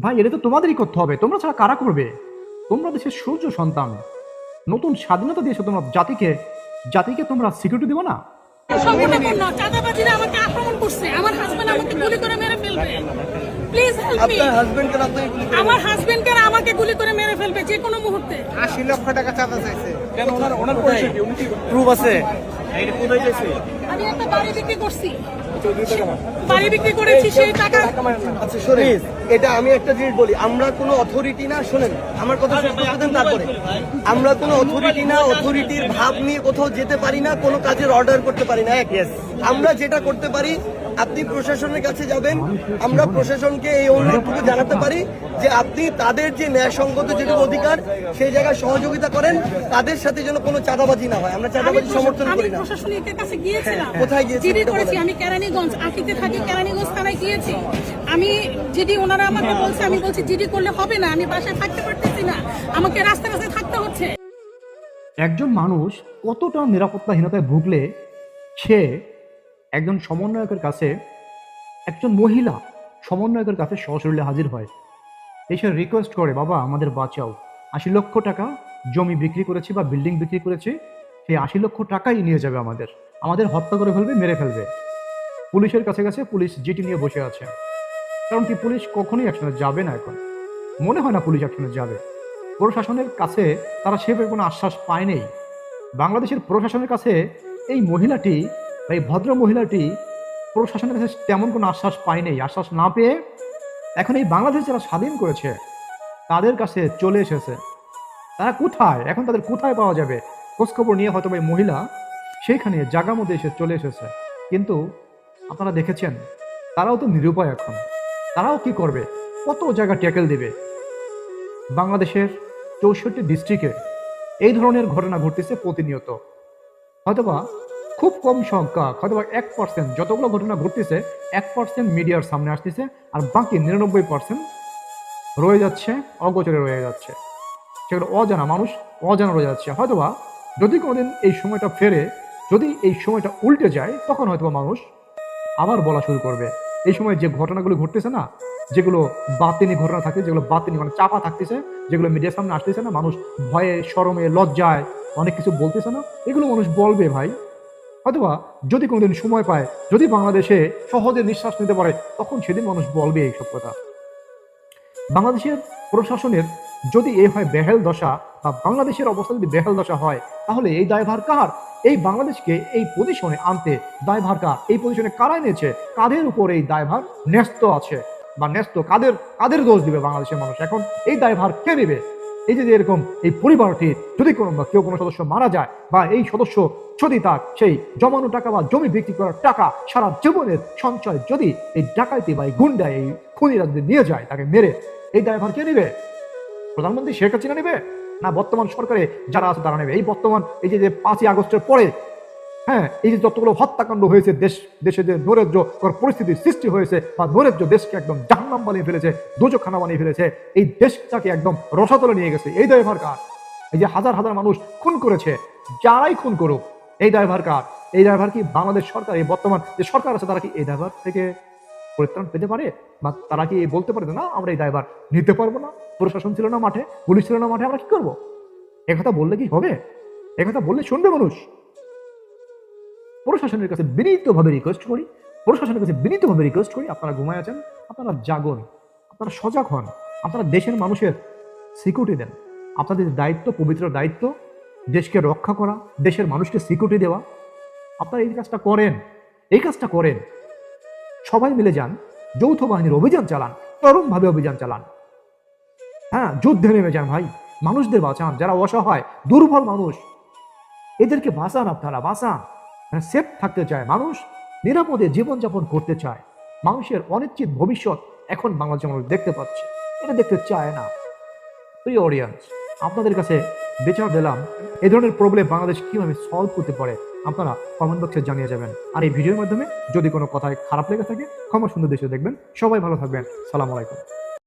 ভাই এটা তো তোমাদেরই করতে হবে, তোমরা ছাড়া কারা করবে? তোমরা দেশের সূর্য সন্তান, নতুন স্বাধীনতা দিয়েছো তোমরা জাতিকে, জাতিকে তোমরা সিকিউরিটি দিবে না? সম্পূর্ণ চাঁদাবাজিরা আমাকে আক্রমণ করছে, আমার হাজবেন্ড আমাকে গুলি করে মেরে ফেলবে। Please help me. আপনার হাজবেন্ডকে আপনাকে গুলি করে আমার হাজবেন্ডকে আমাকে গুলি করে মেরে ফেলবে যে কোনো মুহূর্তে। 80 লক্ষ টাকা চাঁদা চাইছে। কেন ওনার পরিচয় কি? উনি কি প্রুফ আছে? এইটা কোথায় গেছে? আমি একটা বাড়ি বিক্রি করছি, বাড়ি বিক্রি করেছি সেই টাকা। আচ্ছা শুনুন, এটা আমি একটা জিনিস বলি, আমরা কোনো অথরিটি না, শুনেন আমার কথা শেষ করতে দেন তারপরে। আমরা কোনো অথরিটি না, অথরিটির ভাব নিয়ে কোথাও যেতে পারি না, কোনো কাজের অর্ডার করতে পারি না। আমরা যেটা করতে পারি, আপনি প্রশাসনের কাছে যাবেন, আমরা প্রশাসনকে এই অনুরোধটুকু জানাতে পারি যে আপনি তাদের যে ন্যায়সঙ্গত যেটুকু অধিকার সেই জায়গায় সহযোগিতা করেন, তাদের সাথে যেন কোনো চাঁদাবাজি না হয়। আমরা চাঁদাবাজি সমর্থন করি না। আমি প্রশাসনের কাছে গিয়েছিলাম। কোথায় গিয়েছেন? জিডি করেছি আমি কেরানীগঞ্জ, আকিতে থাকি, কেরানীগঞ্জ থানায় গিয়েছি আমি। জিডি ওনারা আমাকে বলছে, আমি বলছি জিডি করলে হবে না, আমি বাসায় থাকতে পারতেছি না, আমাকে রাস্তায় রাস্তায় থাকতে হচ্ছে। একজন মানুষ কতটা নিরাপত্তাহীনতায় ভুগলে সে একজন সমন্বয়কের কাছে, একজন মহিলা সমন্বয়কের কাছে সশরীরে হাজির হয়, এসে রিকোয়েস্ট করে, বাবা আমাদের বাঁচাও, 80 লক্ষ টাকা জমি বিক্রি করেছি বা বিল্ডিং বিক্রি করেছি, সেই 80 লক্ষ টাকাই নিয়ে যাবে, আমাদের আমাদের হত্যা করে ফেলবে, মেরে ফেলবে। পুলিশের কাছে গেছে, পুলিশ জিটি নিয়ে বসে আছে। কারণ কি, পুলিশ কখনোই অ্যাকশনে যাবে না, এখন মনে হয় না পুলিশ অ্যাকশনে যাবে। প্রশাসনের কাছে তারা সেভাবে কোনো আশ্বাস পায়নি। বাংলাদেশের প্রশাসনের কাছে এই মহিলাটি, এই ভদ্র মহিলাটি প্রশাসনের কাছে তেমন কোনো আশ্বাস পায়নি। আশ্বাস না পেয়ে এখন এই বাংলাদেশ যারা স্বাধীন করেছে তাদের কাছে চলে এসেছে। তারা কোথায়, এখন তাদের কোথায় পাওয়া যাবে? খোঁজখবর নিয়ে হয়তো এই মহিলা সেইখানে জায়গার মধ্যে এসে চলে এসেছে। কিন্তু আপনারা দেখেছেন, তারাও তো নিরুপায় এখন। তারাও কি করবে? কত জায়গা ট্যাকেল দেবে? বাংলাদেশের 64 ডিস্ট্রিক্টে এই ধরনের ঘটনা ঘটতেছে প্রতিনিয়ত। হয়তোবা খুব কম সংখ্যা, হয়তোবা 1%, যতগুলো ঘটনা ঘটতেছে 1% মিডিয়ার সামনে আসতেছে, আর বাকি 99% রয়ে যাচ্ছে, অগোচরে রয়ে যাচ্ছে। সেগুলো অজানা, মানুষ অজানা রয়ে যাচ্ছে। হয়তোবা যদি কোনোদিন এই সময়টা ফেরে, যদি এই সময়টা উল্টে যায়, তখন হয়তোবা মানুষ আবার বলা শুরু করবে। এই সময় যে ঘটনাগুলো ঘটতেছে না, যেগুলো বাতিনি ঘটনা থাকে, যেগুলো বাতিনি মানে চাপা থাকতেছে, যেগুলো মিডিয়ার সামনে আসতেছে না, মানুষ ভয়ে, শরমে, লজ্জায় অনেক কিছু বলতেছে না, এগুলো মানুষ বলবে ভাই। হয়তোবা যদি কোনোদিন সময় পায়, যদি বাংলাদেশে সহজে নিঃশ্বাস নিতে পারে, তখন সেদিন মানুষ বলবে এইসব কথা। বাংলাদেশের প্রশাসনের যদি এ হয় বেহাল দশা, বা বাংলাদেশের অবস্থা যদি বেহাল দশা হয়, তাহলে এই দায়ভার কার? এই বাংলাদেশকে এই পজিশনে আনতে দায়ভার কার? এই পজিশনে কারা এনেছে? কাদের উপর এই দায়ভার ন্যস্ত আছে, বা ন্যস্ত কাদের? কাদের দোষ দিবে বাংলাদেশের মানুষ? এখন এই দায়ভার কে নেবে? এই যে এরকম এই পরিবারটির যদি কেউ কোনো সদস্য মারা যায়, বা এই সদস্য যদি তার সেই জমানো টাকা বা জমি বিক্রি করার টাকা, সারা জীবনের সঞ্চয় যদি এই ডাকাইতি বা এই গুন্ডা, এই খুনিরা যদি নিয়ে যায়, তাকে মেরে, এই দায়ভার কে নেবে? প্রধানমন্ত্রী শেখ হাসিনা নেবে, না বর্তমান সরকারে যারা আছে তারা নেবে? এই বর্তমান এই যে 5ই আগস্টের পরে, হ্যাঁ, এই যে যতগুলো হত্যাকাণ্ড হয়েছে, দেশে যে নৈরাজ্যকর পরিস্থিতির সৃষ্টি হয়েছে, বা নৈরাজ্য দেশকে একদম জাহান্নাম বানিয়ে ফেলেছে, দোজখানা বানিয়ে ফেলেছে, এই দেশটাকে একদম রসাতলে নিয়ে গেছে, এই দায়ভার কার? এই যে হাজার হাজার মানুষ খুন করেছে, যারাই খুন করুক, এই দায়ভার কার? এই দায়ভার কি বাংলাদেশ সরকার, এই বর্তমান যে সরকার আছে, তারা কি এই দায়ভার থেকে পরিত্রাণ পেতে পারে? বা তারা কি বলতে পারে না আমরা এই দায়ভার নিতে পারবো না, প্রশাসন ছিল না মাঠে, পুলিশ ছিল না মাঠে, আমরা কি করবো? একথা বললে কি হবে? একথা বললে শুনবে মানুষ? প্রশাসনের কাছে বিনীতভাবে রিকোয়েস্ট করি, প্রশাসনের কাছে বিনীতভাবে রিকোয়েস্ট করি, আপনারা ঘুমায় আছেন, আপনারা জাগুন, আপনারা সজাগ হন, আপনারা দেশের মানুষের সিকিউরিটি দেন। আপনাদের দায়িত্ব, পবিত্র দায়িত্ব, দেশকে রক্ষা করা, দেশের মানুষকে সিকিউরিটি দেওয়া। আপনারা এই কাজটা করেন, এই কাজটা করেন। সবাই মিলে যান, যৌথ বাহিনীর অভিযান চালান, চরমভাবে অভিযান চালান। হ্যাঁ, যুদ্ধে নেমে যান ভাই, মানুষদের বাঁচান, যারা অসহায় দুর্বল মানুষ, এদেরকে বাঁচান, আপনারা বাঁচান। সেফ থাকতে চায় মানুষ, নিরাপদে জীবনযাপন করতে চায়। মানুষের অনিশ্চিত ভবিষ্যৎ এখন বাংলাদেশের মানুষ দেখতে পাচ্ছে, এটা দেখতে চায় না। প্রিয় অডিয়েন্স, আপনাদের কাছে বিচার দিলাম, এই ধরনের প্রবলেম বাংলাদেশ কিভাবে সলভ করতে পারে, আপনারা কমেন্ট বক্সে জানিয়ে যাবেন। আর এই ভিডিওর মাধ্যমে যদি কোনো কথায় খারাপ লেগে থাকে, ক্ষমা সুন্দর দেশে দেখবেন। সবাই ভালো থাকবেন। সালাম আলাইকুম।